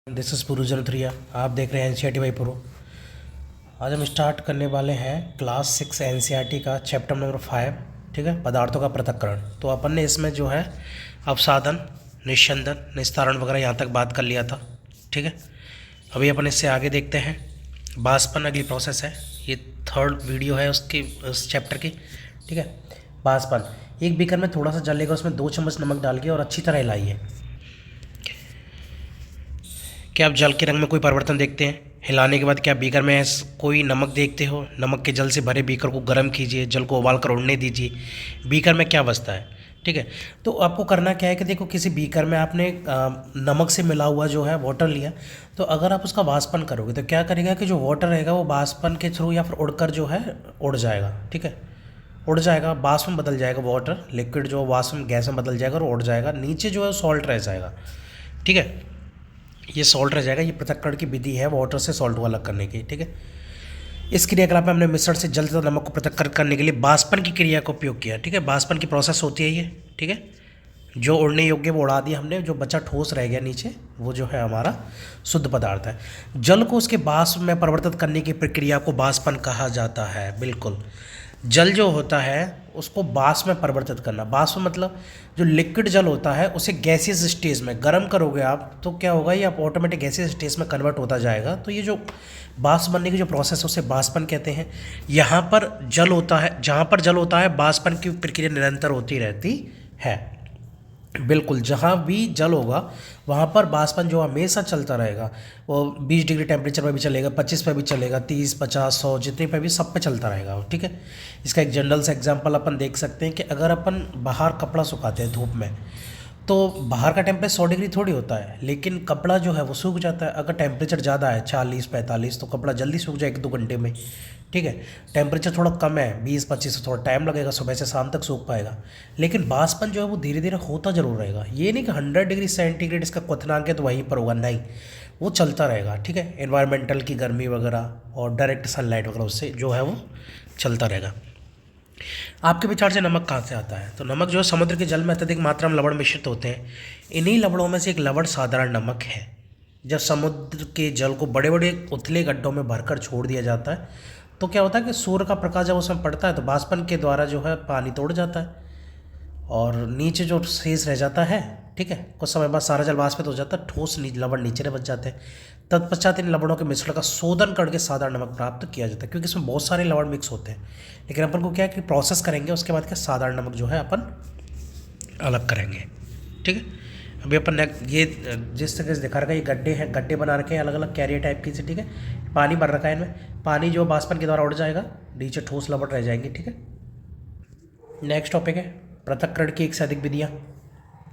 This is पुरु जनत्रिया। आप देख रहे हैं एनसीईआरटी बाई पुरु। आज हम स्टार्ट करने वाले हैं क्लास 6 एनसीईआरटी का चैप्टर नंबर 5, ठीक है, पदार्थों का पृथक्करण। तो अपन ने इसमें जो है अवसादन, निस्यंदन, निस्तारण वगैरह यहाँ तक बात कर लिया था, ठीक है। अभी अपन इससे आगे देखते हैं। बाष्पन अगली प्रोसेस है, ये थर्ड वीडियो है उसकी, उस चैप्टर की, ठीक है। बाष्पन, एक बीकर में थोड़ा सा जल लेगा, उसमें 2 चम्मच नमक डाल के और अच्छी तरह हिलाइए। क्या आप जल के रंग में कोई परिवर्तन देखते हैं? हिलाने के बाद क्या बीकर में कोई नमक देखते हो? नमक के जल से भरे बीकर को गर्म कीजिए, जल को उबाल कर उड़ने दीजिए। बीकर में क्या बचता है, ठीक है। तो आपको करना क्या है कि देखो, किसी बीकर में आपने नमक से मिला हुआ जो है वाटर लिया, तो अगर आप उसका वाष्पन करोगे तो क्या करेगा कि जो वाटर रहेगा वो वाष्पन के थ्रू या फिर उड़कर जो है उड़ जाएगा, ठीक है। उड़ जाएगा, वाष्प में बदल जाएगा, वाटर लिक्विड जो वाष्प में गैस में बदल जाएगा और उड़ जाएगा। नीचे जो है सॉल्ट रह जाएगा, ठीक है। ये सॉल्ट रह जाएगा। ये पृथक्करण की विधि है वाटर से सॉल्ट को अलग करने की, ठीक है। इस क्रियाकलाप में हमने मिश्रण से जल तथा नमक को पृथक्करण करने के लिए बाष्पन की क्रिया का उपयोग किया, ठीक है। बाष्पन की प्रोसेस होती है ये, ठीक है। जो उड़ने योग्य वो उड़ा दिया हमने, जो बचा ठोस रह गया नीचे वो जो है हमारा शुद्ध पदार्थ है। जल को उसके बाष्प में परिवर्तित करने की प्रक्रिया को बाष्पन कहा जाता है। बिल्कुल, जल जो होता है उसको बाष्प में परिवर्तित करना। बाष्प मतलब जो लिक्विड जल होता है उसे गैसियस स्टेज में गर्म करोगे आप, तो क्या होगा, ये आप ऑटोमेटिक गैसियस स्टेज में कन्वर्ट होता जाएगा। तो ये जो बाष्प बनने की जो प्रोसेस है उसे बाष्पन कहते हैं। यहाँ पर जल होता है, जहाँ पर जल होता है बाष्पन की प्रक्रिया निरंतर होती रहती है। बिल्कुल, जहाँ भी जल होगा वहाँ पर बाष्पन जो हमेशा चलता रहेगा। वो 20 डिग्री टेम्परेचर पे भी चलेगा, 25 पे भी चलेगा, 30, 50, 100 जितने पे भी, सब पे चलता रहेगा, ठीक है। इसका एक जनरल सा एग्जांपल अपन देख सकते हैं कि अगर अपन बाहर कपड़ा सुखाते हैं धूप में, तो बाहर का टेम्परेचर 100 डिग्री थोड़ी होता है, लेकिन कपड़ा जो है वो सूख जाता है। अगर टेम्परेचर ज़्यादा है 40, 45, तो कपड़ा जल्दी सूख जाए 1-2 घंटे में, ठीक है। टेम्परेचर थोड़ा कम है 20-25, तो थोड़ा टाइम लगेगा, सुबह से शाम तक सूख पाएगा। लेकिन बाष्पन जो है वो धीरे धीरे होता जरूर रहेगा। ये नहीं कि 100 डिग्री सेंटीग्रेड इसका क्वथनांक है तो वहीं पर होगा, नहीं, वो चलता रहेगा, ठीक है। एनवायरमेंटल की गर्मी वगैरह और डायरेक्ट सनलाइट वगैरह उससे जो है वो चलता रहेगा। आपके विचार से नमक कहाँ से आता है? तो नमक जो है समुद्र के जल में अत्यधिक मात्रा में लवण मिश्रित होते हैं। इन्हीं लवणों में से एक लवण साधारण नमक है। जब समुद्र के जल को बड़े बड़े उथले गड्ढों में भरकर छोड़ दिया जाता है तो क्या होता है कि सूर्य का प्रकाश जब उसमें पड़ता है तो बाष्पन के द्वारा जो है पानी तोड़ जाता है और नीचे जो शेष रह जाता है, ठीक है, कुछ समय बाद सारा जल वाष्पित हो जाता है, ठोस लवण नीचे बच जाते हैं। तत्पश्चात इन लवणों के मिश्रण का शोधन करके साधारण नमक प्राप्त किया जाता है, क्योंकि इसमें बहुत सारे लवण मिक्स होते हैं। लेकिन अपन को क्या है कि प्रोसेस करेंगे, उसके बाद क्या साधारण नमक जो है अपन अलग करेंगे, ठीक है। अभी अपन ये जिस तरह से दिखा रखा है, ये गड्ढे हैं, गड्ढे बना रखे हैं अलग अलग कैरियर टाइप की से, ठीक है। पानी भर रखा है इनमें, पानी जो बाष्पन के द्वारा उड़ जाएगा, नीचे ठोस लवण रह जाएंगे, ठीक है। नेक्स्ट टॉपिक है पृथक्करण की एक से अधिक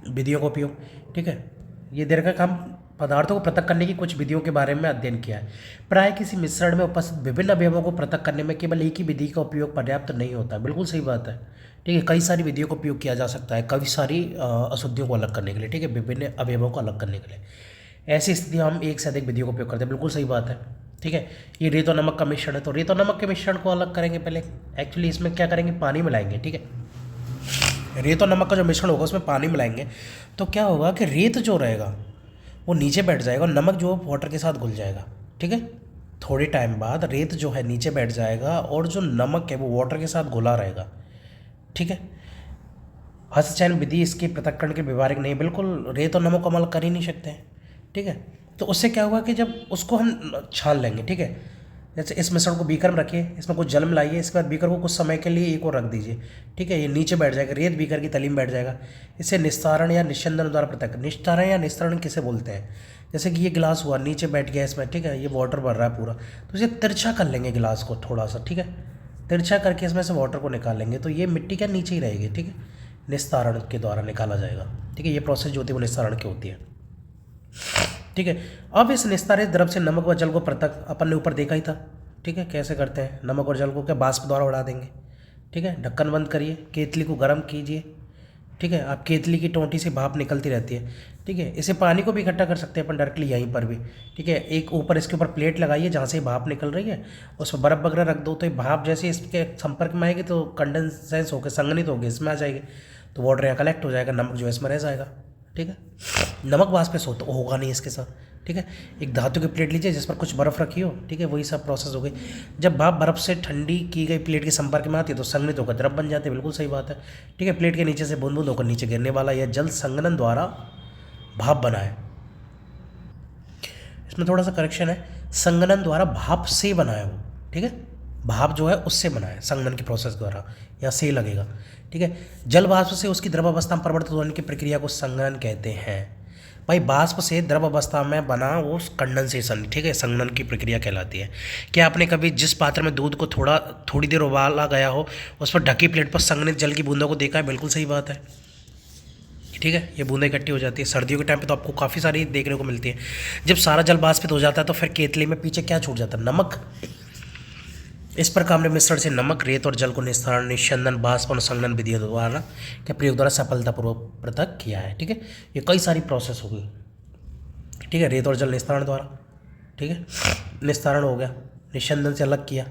विधियों का उपयोग, ठीक है। ये दे रखा है, हम पदार्थों को पृथक करने की कुछ विधियों के बारे में अध्ययन किया है। प्राय किसी मिश्रण में उपस्थित विभिन्न अवयवों को पृथक करने में केवल एक ही विधि का उपयोग पर्याप्त नहीं होता। बिल्कुल सही बात है, ठीक है। कई सारी विधियों का उपयोग किया जा सकता है, कई सारी अशुद्धियों को अलग करने के लिए, ठीक है, विभिन्न अवयवों को अलग करने के लिए। ऐसी स्थिति हम एक से अधिक विधियों का उपयोग करते हैं, बिल्कुल सही बात है, ठीक है। ये रेत और नमक का मिश्रण है, तो रेत और नमक के मिश्रण को अलग करेंगे पहले। एक्चुअली इसमें क्या करेंगे, पानी मिलाएंगे, ठीक है। रेत और नमक का जो मिश्रण होगा उसमें पानी मिलाएंगे तो क्या होगा कि रेत जो रहेगा वो नीचे बैठ जाएगा और नमक जो वाटर के साथ घुल जाएगा, ठीक है। थोड़े टाइम बाद रेत जो है नीचे बैठ जाएगा और जो नमक है वो वाटर के साथ घुला रहेगा, ठीक है। हस्तचयन विधि इसके पृथक्करण के व्यवहारिक नहीं, बिल्कुल रेत और नमक को अमल कर ही नहीं सकते हैं, ठीक है। तो उससे क्या होगा कि जब उसको हम छान लेंगे, ठीक है, जैसे इस मिश्रण को बीकर में रखिए, इसमें कुछ जल मिलाइए, इसके बाद बीकर को कुछ समय के लिए एक और रख दीजिए, ठीक है। ये नीचे बैठ जाएगा, रेत बीकर की तली में बैठ जाएगा। इसे निस्तारण या निस्यंदन द्वारा पृथक, निस्तारण या निस्तारण किसे बोलते हैं, जैसे कि ये गिलास हुआ, नीचे बैठ गया इसमें, ठीक है, ये वाटर भर रहा है पूरा, तो इसे तिरछा कर लेंगे गिलास को थोड़ा सा, ठीक है। तिरछा करके इसमें से वाटर को निकाल लेंगे तो ये मिट्टी क्या नीचे ही रहेगी, ठीक है, निस्तारण के द्वारा निकाला जाएगा, ठीक है। ये प्रोसेस जो होती है वो निस्तारण की होती है, ठीक है। अब इस निस्तारित द्रव से नमक व जल को पृथक अपन ने ऊपर देखा ही था, ठीक है, कैसे करते हैं। नमक और जल को क्या बाष्प द्वारा उड़ा देंगे, ठीक है। ढक्कन बंद करिए, केतली को गर्म कीजिए, ठीक है। आप केतली की टोंटी से भाप निकलती रहती है, ठीक है। इसे पानी को भी इकट्ठा कर सकते हैं अपन डायरेक्टली यहीं पर भी, ठीक है। एक ऊपर इसके ऊपर प्लेट लगाइए जहाँ से भाप निकल रही है, उसमें बर्फ़ वगैरह रख दो तो ये भाप जैसे इसके संपर्क में आएगी तो कंडेंसेंस होकर संघनित होगी, इसमें आ जाएगी, तो वाटर यहाँ कलेक्ट हो जाएगा, नमक जो है इसमें रह जाएगा, ठीक है। नमक वाष्प होगा नहीं इसके साथ, ठीक है। एक धातु की प्लेट लीजिए जिस पर कुछ बर्फ़ रखी हो, ठीक है, वही सब प्रोसेस हो गई। जब भाप बर्फ़ से ठंडी की गई प्लेट के संपर्क में आती है तो संघनित होकर द्रव बन जाते हैं, बिल्कुल सही बात है, ठीक है। प्लेट के नीचे से बूंद बूंद होकर नीचे गिरने वाला यह जल संघनन द्वारा भाप बना है। इसमें थोड़ा सा करेक्शन है, संघनन द्वारा भाप से बना है वो, ठीक है। भाप जो है उससे बना है संघनन की प्रोसेस द्वारा, यहाँ से लगेगा, ठीक है। जल वाष्प से उसकी द्रव अवस्था में परिवर्तित होने की प्रक्रिया को संघनन कहते हैं। भाई वाष्प से द्रव अवस्था में बना वो कंडेंसेशन, ठीक है, संघनन की प्रक्रिया कहलाती है। क्या आपने कभी जिस पात्र में दूध को थोड़ी देर उबाला गया हो उस पर ढकी प्लेट पर संघनित जल की बूंदों को देखा है? बिल्कुल सही बात है, ठीक है। ये बूंदें इकट्ठी हो जाती है सर्दियों के टाइम पे, तो आपको काफ़ी सारी देखने को मिलती है। जब सारा जल वाष्पित हो जाता है तो फिर केतली में पीछे क्या छूट जाता है? नमक। इस प्रकार हमने मिश्रण से नमक, रेत और जल को निस्तारण, निस्यंदन, वाष्प और संघनन विधियों द्वारा के प्रयोग द्वारा सफलतापूर्वक पृथक किया है, ठीक है। ये कई सारी प्रोसेस हो गई, ठीक है। रेत और जल निस्तारण द्वारा, ठीक है, निस्तारण हो गया, निस्यंदन से अलग किया,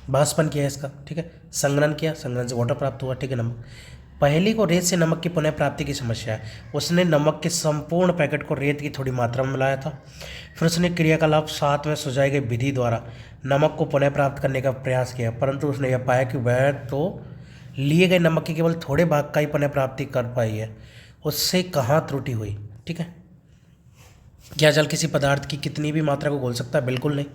वाष्पन किया इसका, ठीक है, संघनन किया, संघनन से वाटर प्राप्त हुआ, ठीक है। नमक, पहली को रेत से नमक की पुनः प्राप्ति की समस्या है। उसने नमक के संपूर्ण पैकेट को रेत की थोड़ी मात्रा में मिलाया था, फिर उसने क्रियाकलाप 7 में सुझाई गई विधि द्वारा नमक को पुनः प्राप्त करने का प्रयास किया, परंतु उसने यह पाया कि वह तो लिए गए नमक के केवल थोड़े भाग का ही पुनः प्राप्ति कर पाई है। उससे कहाँ त्रुटि हुई, ठीक है। क्या जल किसी पदार्थ की कितनी भी मात्रा को घोल सकता है? बिल्कुल नहीं।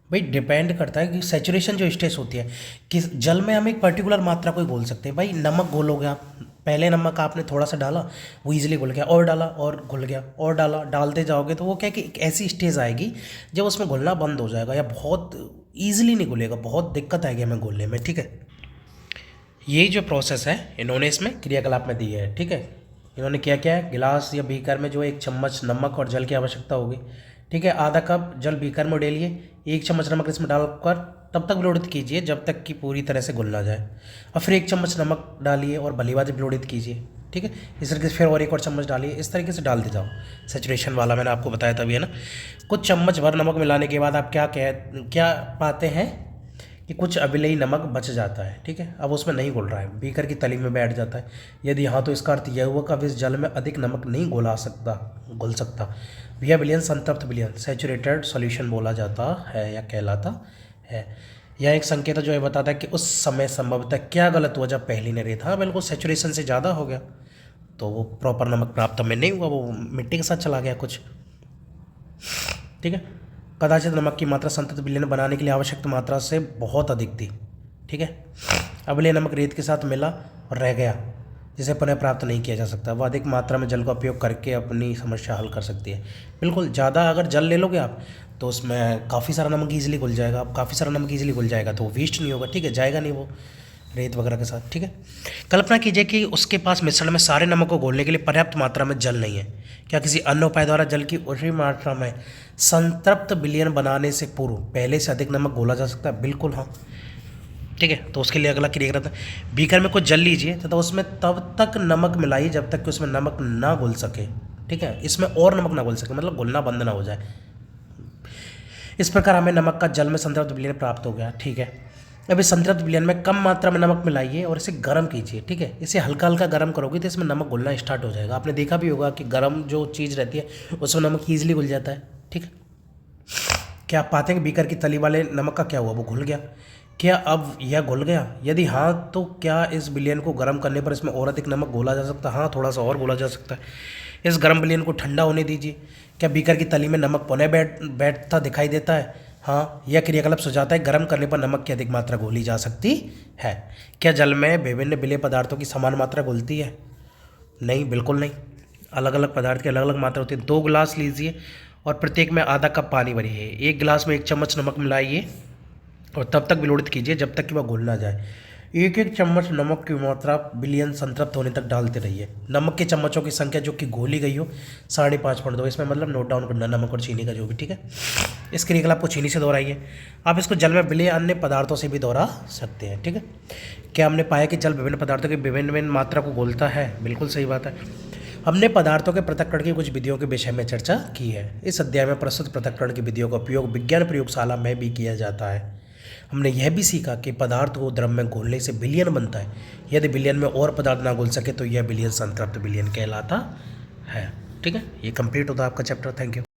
भाई डिपेंड करता है कि सैचुरेशन जो स्टेज होती है कि जल में हम एक पर्टिकुलर मात्रा को ही घोल सकते हैं। भाई नमक घोलोगे आप, पहले नमक आपने थोड़ा सा डाला, वो इजीली घुल गया, और डाला और घुल गया, और डाला, डालते जाओगे तो वो क्या कि एक ऐसी स्टेज आएगी जब उसमें घुलना बंद हो जाएगा या बहुत ईजिली नहीं घुलेगा, बहुत दिक्कत आएगी हमें घोलने में, ठीक है। यही जो प्रोसेस है इन्होंने इसमें क्रियाकलाप में दी है, ठीक है। इन्होंने क्या क्या है, गिलास या बीकर में जो 1 चम्मच नमक और जल की आवश्यकता होगी, ठीक है। आधा कप जल बीकर में डालिए, 1 चम्मच नमक इसमें डालकर तब तक विलोड़ित कीजिए जब तक कि पूरी तरह से घुल ना जाए, और फिर 1 चम्मच नमक डालिए और भलीभांति विलोड़ित कीजिए, ठीक है। इस तरीके से फिर और 1 और चम्मच डालिए, इस तरीके से डालते जाओ। सैचुरेशन वाला मैंने आपको बताया तभी, है ना। कुछ चम्मच भर नमक मिलाने के बाद आप क्या पाते हैं कि कुछ अभिलयी नमक बच जाता है, ठीक है। अब उसमें नहीं घुल रहा है, बीकर की तली में बैठ जाता है। यदि हाँ तो इसका अर्थ यह हुआ कि अब इस जल में अधिक नमक नहीं घुल सकता। यह विलयन संतृप्त विलयन, सैचुरेटेड सॉल्यूशन बोला जाता है या कहलाता है। यह एक संकेत है जो ये बताता है कि उस समय संभवतः क्या गलत हुआ जब पहली ने रेत, हाँ बिल्कुल, सैचुरेशन से ज़्यादा हो गया तो वो प्रॉपर नमक प्राप्त हमें नहीं हुआ, वो मिट्टी के साथ चला गया कुछ, ठीक है। कदाचित नमक की मात्रा संतृप्त विलयन बनाने के लिए आवश्यक मात्रा से बहुत अधिक थी, ठीक है। अभिलय नमक रेत के साथ मिला और रह गया, जिसे पुनः प्राप्त नहीं किया जा सकता। वह अधिक मात्रा में जल का उपयोग करके अपनी समस्या हल कर सकती है। बिल्कुल, ज़्यादा अगर जल ले लोगे आप तो उसमें काफ़ी सारा नमक ईजिली घुल जाएगा। अब काफ़ी सारा नमक ईजिली घुल जाएगा तो वो वेस्ट नहीं होगा, ठीक है, जाएगा नहीं वो रेत वगैरह के साथ, ठीक है। कल्पना कीजिए कि उसके पास मिश्रण में सारे नमक को घोलने के लिए पर्याप्त मात्रा में जल नहीं है। क्या किसी अन्य उपाय द्वारा जल की उसी मात्रा में संतृप्त विलयन बनाने से पूर्व पहले से अधिक नमक घोला जा सकता है? बिल्कुल हाँ, ठीक है। तो उसके लिए अगला क्रिया करता है, बीकर में कुछ जल लीजिए तथा उसमें तब तक नमक मिलाइए जब तक कि उसमें नमक ना घुल सके, ठीक है। इसमें और नमक ना घुल सके, मतलब घुलना बंद ना हो जाए। इस प्रकार हमें नमक का जल में संतृप्त विलयन प्राप्त हो गया, ठीक है। अब इस संतृप्त विलयन में कम मात्रा में नमक मिलाइए और इसे गर्म कीजिए, ठीक है। इसे हल्का हल्का गर्म करोगे तो इसमें नमक घुलना स्टार्ट हो जाएगा। आपने देखा भी होगा कि गर्म जो चीज़ रहती है उसमें नमक ईजिली घुल जाता है, ठीक है। क्या आप पाते हैं कि बीकर की तली वाले नमक का क्या हुआ, वो घुल गया। क्या अब यह घुल गया? यदि हाँ तो क्या इस विलयन को गर्म करने पर इसमें और अधिक नमक घोला जा सकता है? हाँ, थोड़ा सा और घोला जा सकता है। इस गर्म विलयन को ठंडा होने दीजिए। क्या बीकर की तली में नमक पुनः बैठता दिखाई देता है? हाँ, यह क्रियाकलाप सुझाता है गर्म करने पर नमक की अधिक मात्रा घोली जा सकती है। क्या जल में विभिन्न विलेय पदार्थों की समान मात्रा घुलती है? नहीं, बिल्कुल नहीं। अलग अलग पदार्थ की अलग अलग मात्रा होती है। 2 गिलास लीजिए और प्रत्येक में आधा कप पानी भरिए। 1 गिलास में 1 चम्मच नमक मिलाइए और तब तक विलोड़ित कीजिए जब तक कि वह घुल ना जाए। 1-1 चम्मच नमक की मात्रा विलयन संतृप्त होने तक डालते रहिए। नमक के चम्मचों की संख्या जो कि घोली गई हो 5.5 इसमें मतलब नोट डाउन करना नमक और चीनी का जो भी, ठीक है। इस क्रियाकलाप को चीनी से दोहराइए। आप इसको जल में विलय अन्य पदार्थों से भी दोहरा सकते हैं, ठीक है। क्या हमने पाया कि जल विभिन्न पदार्थों की विभिन्न मात्रा को घोलता है? बिल्कुल सही बात है। हमने पदार्थों के पृथक्करण की कुछ विधियों के विषय में चर्चा की है। इस अध्याय में प्रस्तुत पृथक्करण की विधियों का उपयोग विज्ञान प्रयोगशाला में भी किया जाता है। हमने यह भी सीखा कि पदार्थ को द्रव में घोलने से विलयन बनता है। यदि विलयन में और पदार्थ ना घुल सके तो यह विलयन संतृप्त विलयन कहलाता है। ठीक है, ये कंप्लीट होता है आपका चैप्टर। Thank you.